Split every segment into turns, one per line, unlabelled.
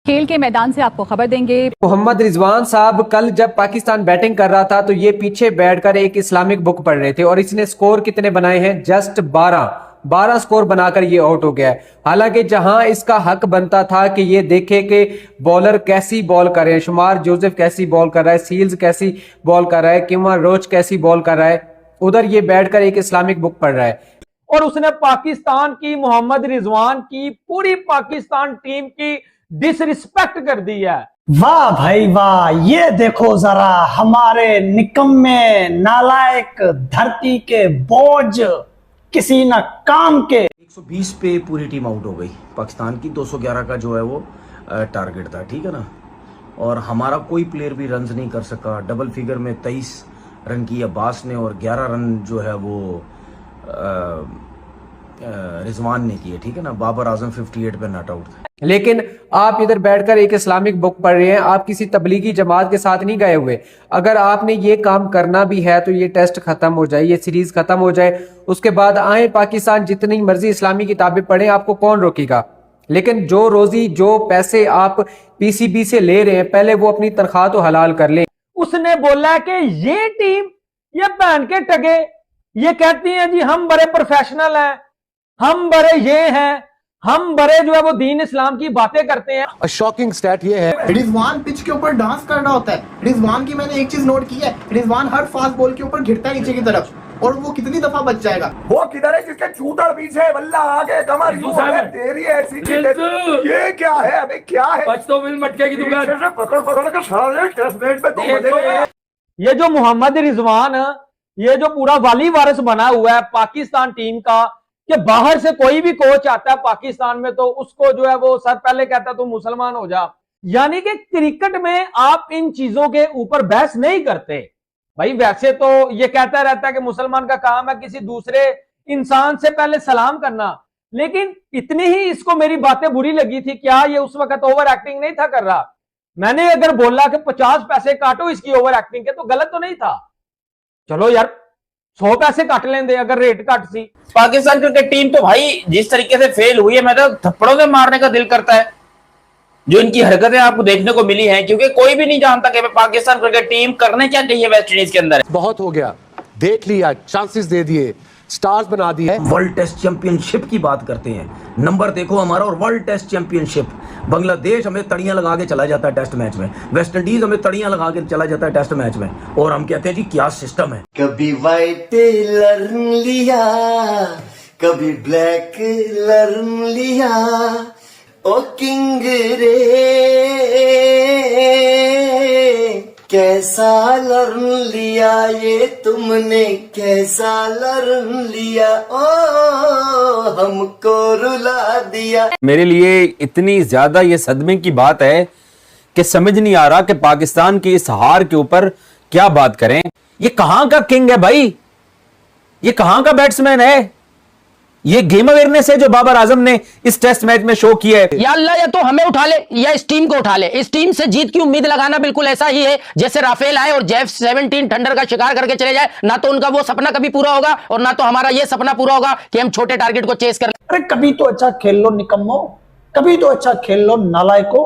खेल के मैदान से आपको खबर देंगे।
मोहम्मद रिजवान साहब कल जब पाकिस्तान बैटिंग कर रहा था तो ये पीछे बैठकर एक इस्लामिक बुक पढ़ रहे थे और इसने स्कोर कितने बनाए हैं? जस्ट 12 स्कोर बनाकर ये आउट हो गया है। हालांकि जहां इसका हक बनता था कि ये देखे कि बॉलर कैसी बॉल कर रहे हैं, शुमार जोसेफ कैसी बॉल कर रहा है, सील्स कैसी बॉल कर रहा है, किमर रोच कैसी बॉल कर रहा है, उधर ये बैठकर एक इस्लामिक बुक पढ़ रहा है।
और उसने पाकिस्तान की, मोहम्मद रिजवान की, पूरी पाकिस्तान टीम की डिसरिस्पेक्ट कर दी है।
वाह भाई वाह, ये देखो जरा हमारे निकम्मे नालायक धरती के बोझ किसी न काम के।
120 पे पूरी टीम आउट हो गई पाकिस्तान की। 211 का जो है वो टारगेट था, ठीक है ना। और हमारा कोई प्लेयर भी रन नहीं कर सका। डबल फिगर में 23 रन की अब्बास ने और 11 रन जो है वो रिजवान ने किए, ठीक है ना। बाबर आजम 58 पे नॉट आउट था।
लेकिन आप इधर बैठकर एक इस्लामिक बुक पढ़ रहे हैं, आप किसी तबलीगी जमात के साथ नहीं गए हुए। अगर आपने ये काम करना भी है तो ये टेस्ट खत्म हो जाए, ये सीरीज खत्म हो जाए, उसके बाद आए पाकिस्तान, जितनी मर्जी इस्लामी किताबें पढ़ें, आपको कौन रोकेगा। लेकिन जो रोजी, जो पैसे आप पीसीबी से ले रहे हैं, पहले वो अपनी तनख्वाह तो हलाल कर लें।
उसने बोला कि ये टीम, ये पहन के टगे, ये कहती है जी हम बड़े प्रोफेशनल हैं, हम बड़े ये हैं, हम बड़े जो है वो दीन इस्लाम की बातें करते हैं।
शॉकिंग स्टैट ये है,
रिजवान पिच के ऊपर डांस कर रहा होता है। रिजवान की मैंने एक चीज नोट की है, रिजवान हर फास्ट बॉल के ऊपर गिरता है नीचे की तरफ, और वो कितनी दफा बच जाएगा।
वो किधर है जिसके चूतर पीछे, बल्ला आगे, कमर यूं है, तेरी ऐसी ये क्या है? अबे क्या है?
बचतो बिल मटके की दुकान।
पकड़ पकड़ के सारे टेस्ट मैच में तो मजे।
ये जो मोहम्मद रिजवान, ये जो पूरा वाली वारिस बना हुआ है पाकिस्तान टीम का, कि बाहर से कोई भी कोच आता है पाकिस्तान में तो उसको जो है वो सर पहले कहता है तू मुसलमान हो जा। यानी कि क्रिकेट में आप इन चीजों के ऊपर बहस नहीं करते भाई। वैसे तो ये कहता रहता है कि मुसलमान का काम है किसी दूसरे इंसान से पहले सलाम करना, लेकिन इतनी ही इसको मेरी बातें बुरी लगी थी। क्या ये उस वक्त ओवर एक्टिंग नहीं था कर रहा? मैंने अगर बोला कि 50 पैसे काटो इसकी ओवर एक्टिंग के, तो गलत तो नहीं था। चलो यार 100 पैसे काट लेंगे अगर रेट काट सी।
पाकिस्तान क्रिकेट टीम तो भाई जिस तरीके से फेल हुई है, मैं तो थप्पड़ों से मारने का दिल करता है जो इनकी हरकतें आपको देखने को मिली हैं, क्योंकि कोई भी नहीं जानता कि पाकिस्तान क्रिकेट टीम करने क्या चाहिए वेस्ट इंडीज के अंदर।
बहुत हो गया, देख लिया, चांसेस दे दिए, स्टार्स बना दिए।
वर्ल्ड टेस्ट चैंपियनशिप की बात करते हैं, नंबर देखो हमारा, और वर्ल्ड टेस्ट चैंपियनशिप। बांग्लादेश हमें तड़ियां लगा के चला जाता है टेस्ट मैच में, वेस्ट इंडीज हमें तड़ियां लगा के चला जाता है टेस्ट मैच में, और हम कहते हैं जी क्या सिस्टम है।
कभी व्हाइट लर्न लिया, कभी ब्लैक लर्न लिया, ओ किंग रे कैसा लर्न लिया ये तुमने, कैसा लर्न लिया, ओ हमको रुला दिया।
मेरे लिए इतनी ज्यादा ये सदमे की बात है कि समझ नहीं आ रहा कि पाकिस्तान की इस हार के ऊपर क्या बात करें। ये कहां का किंग है भाई, ये कहां का बैट्समैन है, ये गेम अवेयरनेस है जो बाबर आजम ने इस टेस्ट मैच में शो किया है।
या अल्लाह, या तो हमें उठा ले या इस टीम को उठा ले। इस टीम से जीत की उम्मीद लगाना बिल्कुल ऐसा ही है जैसे राफेल आए और जेफ 17 थंडर का शिकार करके चले जाए। ना तो उनका वो सपना कभी पूरा होगा और ना तो हमारा ये सपना पूरा होगा कि हम छोटे टारगेट को चेस कर।
अरे कभी तो अच्छा खेल लो निकम्मो, कभी तो अच्छा खेल लो नालायको,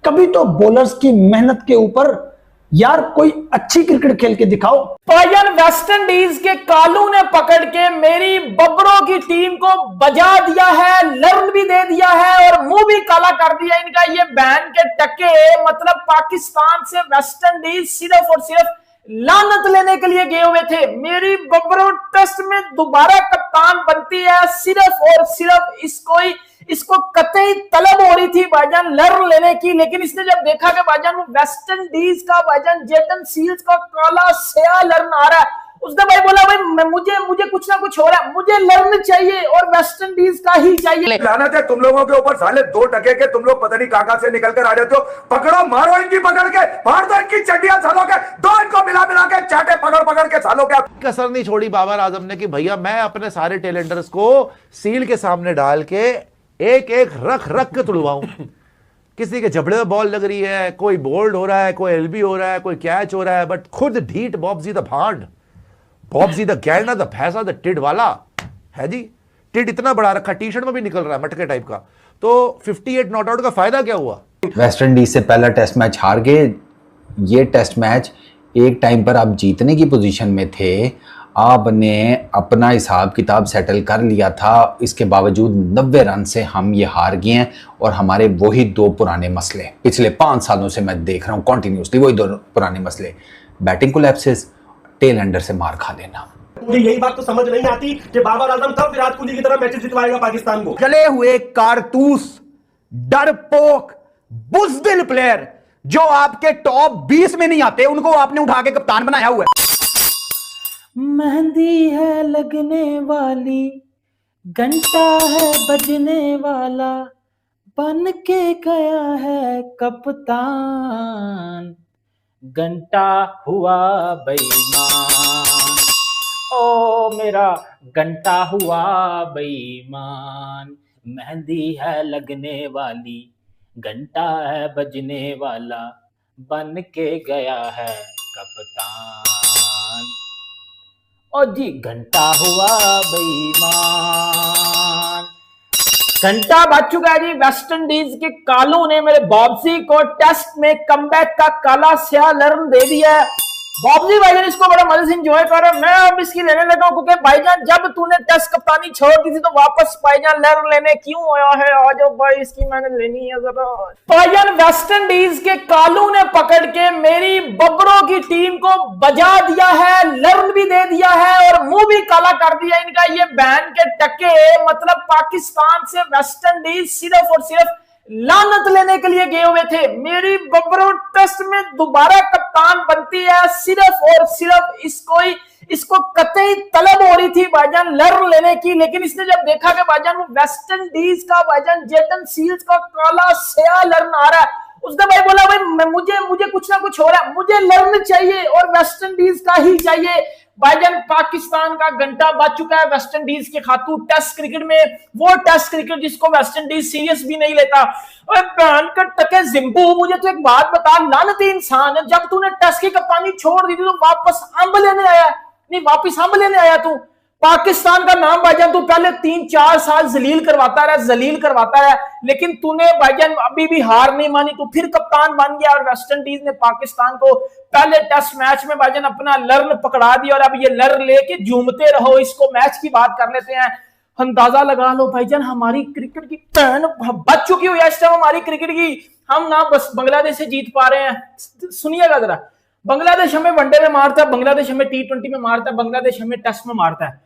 कभी तो बॉलर्स की मेहनत के ऊपर यार कोई अच्छी क्रिकेट खेल के दिखाओ।
भाईजान वेस्ट इंडीज के कालू ने पकड़ के मेरी बबरों की टीम को बजा दिया है, लर्न भी दे दिया है और मुंह भी काला कर दिया इनका। ये बैन के टके, मतलब पाकिस्तान से वेस्ट इंडीज सिर्फ और सिर्फ लानत लेने के लिए गए हुए थे। मेरी बबरों टेस्ट में दोबारा कप्तान बनती है सिर्फ और सिर्फ इसको कतई तलब हो रही थी भाईजान लर्न लेने की, लेकिन इसने जब देखा कि भाईजान वो वेस्ट इंडीज का भाईजान जेटन सील्स का काला स्या लर्न आ रहा है, उसने भाई बोला भाई मुझे कुछ ना कुछ हो रहा है, मुझे लर्न चाहिए और वेस्ट इंडीज का ही चाहिए।
लानत है तुम लोगों के ऊपर, साले 2 टके के तुम लोग पता नहीं कहां से निकल कर आ जाते हो। पकड़ो, मारो इनकी पकड़ के, मार दो इनकी चड्डियां सालों के, दो इनको मिला मिला के चाटे पकड़ के सालों के।
कसर नहीं छोड़ी बाबर आजम ने कि भैया मैं अपने सारे टैलेंटर्स को सील के सामने डाल के एक एक रख के तुड़वाऊं। किसी के जबड़े में बॉल लग रही है, कोई बोल्ड हो रहा है, कोई एलबी हो रहा है, कोई कैच हो रहा है, बट खुद ढीठ बॉब्जी द भांड, बॉब्जी द गैंडा द भैंसा द टिड वाला है जी। टिड इतना बड़ा रखा, टी शर्ट में भी निकल रहा है मटके टाइप का। तो 58 नॉट आउट का फायदा क्या हुआ?
वेस्ट इंडीज से पहला टेस्ट मैच हार गए। ये टेस्ट मैच एक टाइम पर आप जीतने की पोजीशन में थे, आपने अपना हिसाब किताब सेटल कर लिया था, इसके बावजूद 90 रन से हम ये हार गए हैं। और हमारे वही दो पुराने मसले पिछले 5 सालों से मैं देख रहा हूँ कंटिन्यूसली, वही दो पुराने मसले, बैटिंग कोलैप्सेस, टेल एंडर से मार खा लेना।
मुझे यही बात तो समझ नहीं आती कि बाबर आजम कब विराट कोहली की तरह मैचेस जितवाएगा पाकिस्तान को।
जले हुए कारतूस, डरपोक, बुज़दिल प्लेयर जो आपके टॉप 20 में नहीं आते, उनको आपने उठा के कप्तान बनाया हुआ है।
मेहंदी है लगने वाली, घंटा है बजने वाला, बन के गया है कप्तान, घंटा हुआ बेईमान, ओ मेरा घंटा हुआ बेईमान। मेहंदी है लगने वाली, घंटा है बजने वाला, बन के गया है कप्तान, ओ जी घंटा हुआ बेईमान। घंटा बज चुका है जी। वेस्ट इंडीज के कालू ने मेरे बॉब्सी को टेस्ट में कमबैक का काला स्याह लर्न दे दिया है। बॉब्सी भाईजान इसको बड़ा मजे से एंजॉय कर रहा है, मैं अब इसकी लेने लगा हूं, क्योंकि भाईजान जब तूने टेस्ट कप्तानी छोड़ दी थी तो वापस भाईजान लर्न लेने क्यों आया है? आ जाओ भाई, इसकी मैंने लेनी है जरा। भाईजान वेस्ट इंडीज के कालू ने पकड़ के मेरी बबरों की टीम को बजा दिया है, लर्न भी दे दिया है और मुंह भी काला कर दिया इनका। ये बैन के टके, मतलब पाकिस्तान से वेस्ट इंडीज सिर्फ और सिर्फ लानत लेने के लिए गए हुए थे। मेरी बबरों टेस्ट में दोबारा कप्तान बनती है सिर्फ और सिर्फ इसको कतई तलब हो रही थी भाईजान लर्न लेने की, लेकिन इसने जब देखा कि भाईजान वो वेस्ट इंडीज का भाईजान जेटन सील्स का काला स्याह लर्न आ रहा है, उसने भाई बोला भाई मुझे कुछ ना कुछ हो रहा है, मुझे लर्न चाहिए और वेस्ट इंडीज का ही चाहिए। भाईजान पाकिस्तान का घंटा बज चुका है वेस्ट इंडीज के खातू टेस्ट क्रिकेट में, वो टेस्ट क्रिकेट जिसको वेस्ट इंडीज सीरियस भी नहीं लेता। टके जिम्बू, मुझे तो एक बात बता, लानती इंसान है, जब तूने टेस्ट की कप्तानी छोड़ दी थी तो वापस अंब लेने आया, नहीं वापस अंब लेने आया तू। पाकिस्तान का नाम भाईजान तू पहले 3-4 साल जलील करवाता रहा, लेकिन तूने भाईजान अभी भी हार नहीं मानी, तू फिर कप्तान बन गया और वेस्ट इंडीज ने पाकिस्तान को पहले टेस्ट मैच में भाईजान अपना लर्न पकड़ा दिया और अब ये लर्न लेके झूमते रहो। इसको मैच की बात कर लेते हैं, अंदाजा लगा लो भाईजान हमारी क्रिकेट की पैन बच चुकी हुई है इस टाइम हमारी क्रिकेट की। हम ना बस बांग्लादेश से जीत पा रहे हैं। सुनिएगा जरा, बांग्लादेश हमें वनडे में मारता है, बांग्लादेश हमें T20 में मारता है, बांग्लादेश हमें टेस्ट में मारता है।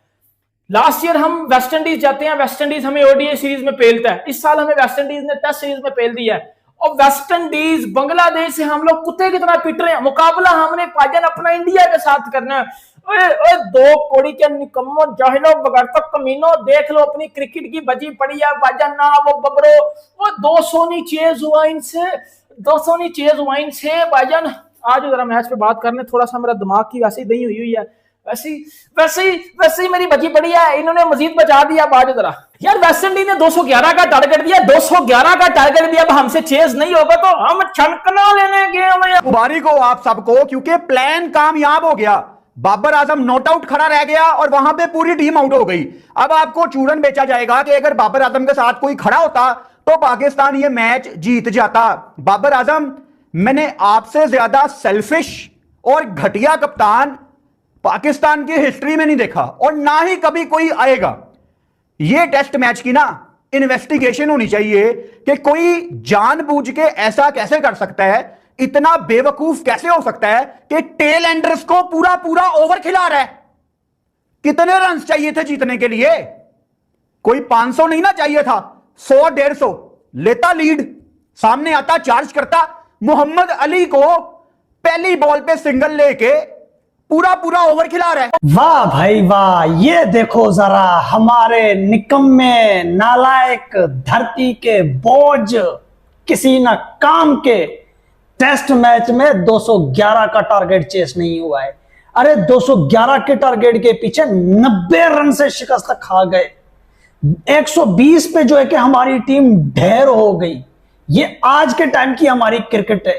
लास्ट ईयर हम वेस्ट इंडीज जाते हैं, वेस्ट इंडीज हमें ओडीआई सीरीज में पेलता है, इस साल हमें वेस्ट इंडीज ने टेस्ट सीरीज में पेल दिया है। और वेस्ट इंडीज बांग्लादेश से हम लोग कुत्ते की तरह पिट रहे हैं। मुकाबला हमने भाईजान अपना इंडिया के साथ करना है। ओए दो कोड़ी के निकम्मो जाहिलो बगैर तक कमीनो, देख लो अपनी क्रिकेट की बजी पड़ी है भाईजान ना वो बबरो। वो 200 नहीं चेज हुआ इनसे भाईजान। आज जरा मैच पे बात करने, थोड़ा सा मेरा दिमाग की वैसे ही दही हुई है, वैसे ही मेरी बची पड़ी है, इन्होंने मजीद बचा दिया। बाजू जरा यार, वेस्ट इंडीज ने 211 का टारगेट दिया, 211 का टारगेट दिया। अब हमसे चेज नहीं होगा तो हम छनकना लेने गए।
मुबारक हो आप सबको, क्योंकि प्लान कामयाब हो गया। बाबर आजम नॉट आउट खड़ा रह गया और वहां पे पूरी टीम आउट हो गई। अब आपको चूरन बेचा जाएगा कि अगर बाबर आजम के साथ कोई खड़ा होता तो पाकिस्तान ये मैच जीत जाता। बाबर आजम, मैंने आपसे ज्यादा सेल्फिश और घटिया कप्तान पाकिस्तान की हिस्ट्री में नहीं देखा और ना ही कभी कोई आएगा। ये टेस्ट मैच की ना इन्वेस्टिगेशन होनी चाहिए कि कोई जानबूझ के ऐसा कैसे कर सकता है, इतना बेवकूफ कैसे हो सकता है कि टेल एंडर्स को पूरा पूरा ओवर खिला रहा है। कितने रन चाहिए थे जीतने के लिए? कोई 500 नहीं ना चाहिए था, 100-150 लेता लीड, सामने आता, चार्ज करता। मोहम्मद अली को पहली बॉल पे सिंगल लेके पूरा पूरा ओवर खिला रहा है।
वाह भाई वाह, ये देखो जरा हमारे निकम्मे नालायक धरती के बोझ किसी ना काम के टेस्ट मैच में 211 का टारगेट चेस नहीं हुआ है। अरे 211 के टारगेट के पीछे 90 रन से शिकस्त खा गए। 120 पे जो है कि हमारी टीम ढेर हो गई। ये आज के टाइम की हमारी क्रिकेट है।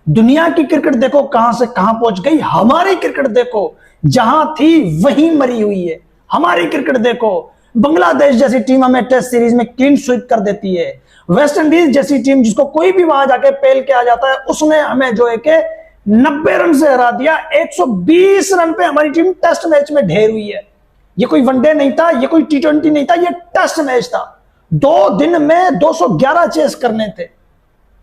दुनिया की क्रिकेट देखो कहां से कहां पहुंच गई, हमारी क्रिकेट देखो जहां थी वहीं मरी हुई है। हमारी क्रिकेट देखो बांग्लादेश जैसी टीम हमें टेस्ट सीरीज में क्लीन स्वीप कर देती है। वेस्ट इंडीज जैसी टीम जिसको कोई भी वहां जाके पेल के आ जाता है, उसने हमें जो है कि 90 रन से हरा दिया। 120 रन पे हमारी टीम टेस्ट मैच में ढेर हुई है। ये कोई वनडे नहीं था, ये कोई T20 नहीं था, ये टेस्ट मैच था। 2 दिन में 211 चेस करने थे।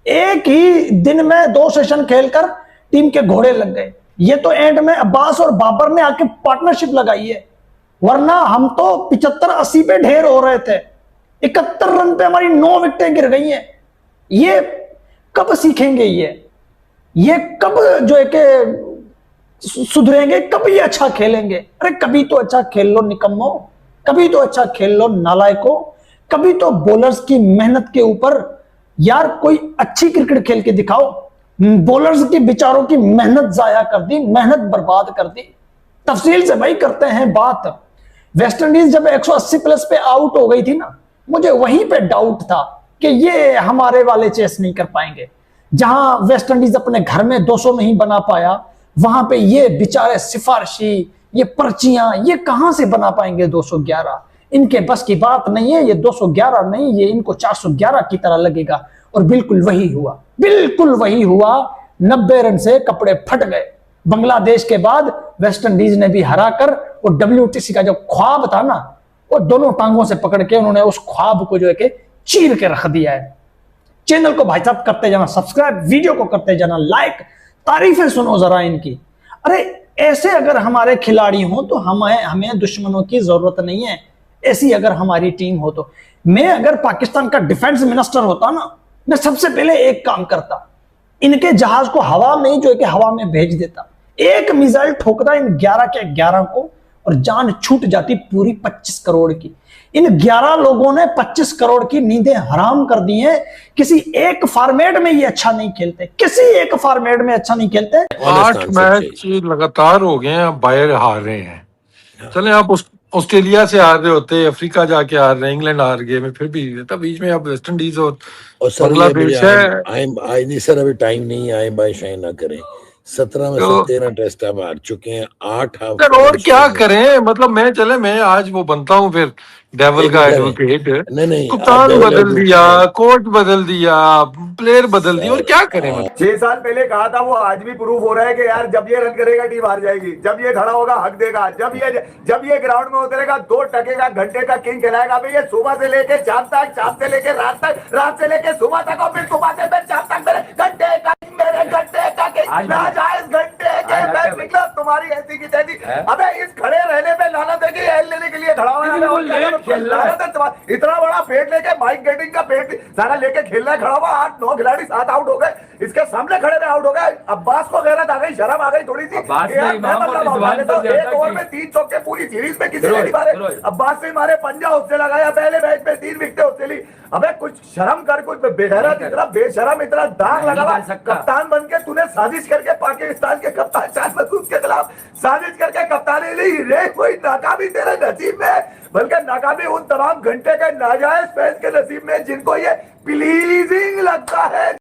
एक ही दिन में 2 सेशन खेलकर टीम के घोड़े लग गए। ये तो एंड में अब्बास और बाबर ने आके पार्टनरशिप लगाई है, वरना हम तो 75-80 पे ढेर हो रहे थे। 71 रन पे हमारी 9 विकेटें गिर गई हैं। ये कब सीखेंगे? ये कब जो है कि सुधरेंगे? कब ये अच्छा खेलेंगे? अरे कभी तो अच्छा खेल लो निकम्मो, कभी तो अच्छा खेल लो नालायको, कभी तो बॉलर्स की मेहनत के ऊपर यार कोई अच्छी क्रिकेट खेल के दिखाओ। बॉलर्स की बेचारों की मेहनत जाया कर दी, मेहनत बर्बाद कर दी। तफसील से भाई करते हैं बात। वेस्ट इंडीज जब 180 प्लस पे आउट हो गई थी ना, मुझे वहीं पे डाउट था कि ये हमारे वाले चेस नहीं कर पाएंगे। जहां वेस्ट इंडीज अपने घर में 200 नहीं बना पाया, वहां पे ये बेचारे सिफारिशी, ये पर्चियां, ये कहां से बना पाएंगे 211? इनके बस की बात नहीं है। ये 211 नहीं, ये इनको 411 की तरह लगेगा। और बिल्कुल वही हुआ, बिल्कुल वही हुआ। 90 रन से कपड़े फट गए। बांग्लादेश के बाद वेस्ट इंडीज ने भी हराकर वो WTC का जो ख्वाब था ना, वो दोनों टांगों से पकड़ के उन्होंने उस ख्वाब को जो है कि चीर के रख दिया है। चैनल को भाई साहब करते जाना सब्सक्राइब, वीडियो को करते जाना लाइक, तारीफें सुनो जरा इनकी। अरे ऐसे अगर हमारे खिलाड़ी हो तो हमें दुश्मनों की जरूरत नहीं है। ऐसी अगर हमारी टीम हो तो मैं अगर पाकिस्तान का डिफेंस मिनिस्टर होता ना, मैं सबसे पहले एक काम करता, इनके जहाज को हवा में ही जो है कि हवा में भेज देता। एक मिसाइल ठोकता इन 11 के 11 को और जान छूट जाती पूरी 25 करोड़ की। इन 11 लोगों ने 25 करोड़ की नींदें हराम कर दी हैं। किसी एक फॉर्मेट में ये अच्छा नहीं खेलते, किसी एक फॉर्मेट में अच्छा नहीं खेलते।
8 मैच लगातार हो गए हैं, बाहर हार रहे हैं। चले आप ऑस्ट्रेलिया से हार रहे होते, अफ्रीका जाके हार रहे, इंग्लैंड हार गए में, फिर भी तब बीच में आप वेस्ट इंडीज और बांग्लादेश है।
सर अभी टाइम नहीं है, आए बाय शाइन ना करें। 17 में से 13 टेस्ट अब हार चुके हैं, 8
और क्या करें? मतलब मैं आज वो बनता हूँ फिर डेविल का एडवोकेट।
नहीं,
कप्तान बदल दिया, कोच बदल दिया, प्लेयर बदल दिया, और क्या करें?
6 साल पहले कहा था, वो आज भी प्रूफ हो रहा है कि यार जब ये रन करेगा टीम हार जाएगी। जब ये खड़ा होगा हक देगा, जब ये ग्राउंड में उतरेगा 2 टकेगा, घंटे का किंग खिलाएगा। भाई ये सुबह से लेके शाम तक, शाम से लेके रात तक, रात से लेके सुबह तक, और फिर सुबह से फिर शाम तक मेरे घंटे का नाजायज घंटे के मैच निकला तुम्हारी ऐसी की तैसी। अबे इस खड़े रहने पे लानत है कि एल लेने के लिए खड़ा हुआ है। इतना बड़ा पेट लेके माइक गेटिंग का पेट सारा लेके खेलना खड़ा हुआ। 8-9 खिलाड़ी 7 आउट हो गए, इसके सामने खड़े में आउट हो गए। अब्बास को गैरत आ गई, शर्म आ गई थोड़ी सी। एक ओवर में 3 चौके पूरी सीरीज में किसी ने नहीं मारे। अब्बास ने मारे, पंजा उससे लगाया, पहले मैच में 3 विकेटें उससे ली। अबे कुछ शर्म कर, कुछ बेगैरत, इतना बेशरम, इतना दाग लगा। कप्तान बन के तूने साजिश करके पाकिस्तान के कप्तान शान मसूद के खिलाफ साजिश करके कप्तानी ली रे। कोई नाकामी तेरे नसीब में, बल्कि नाकामी उन तमाम घंटे के नाजायज फैंस के नसीब में जिनको ये प्लीजिंग लगता है।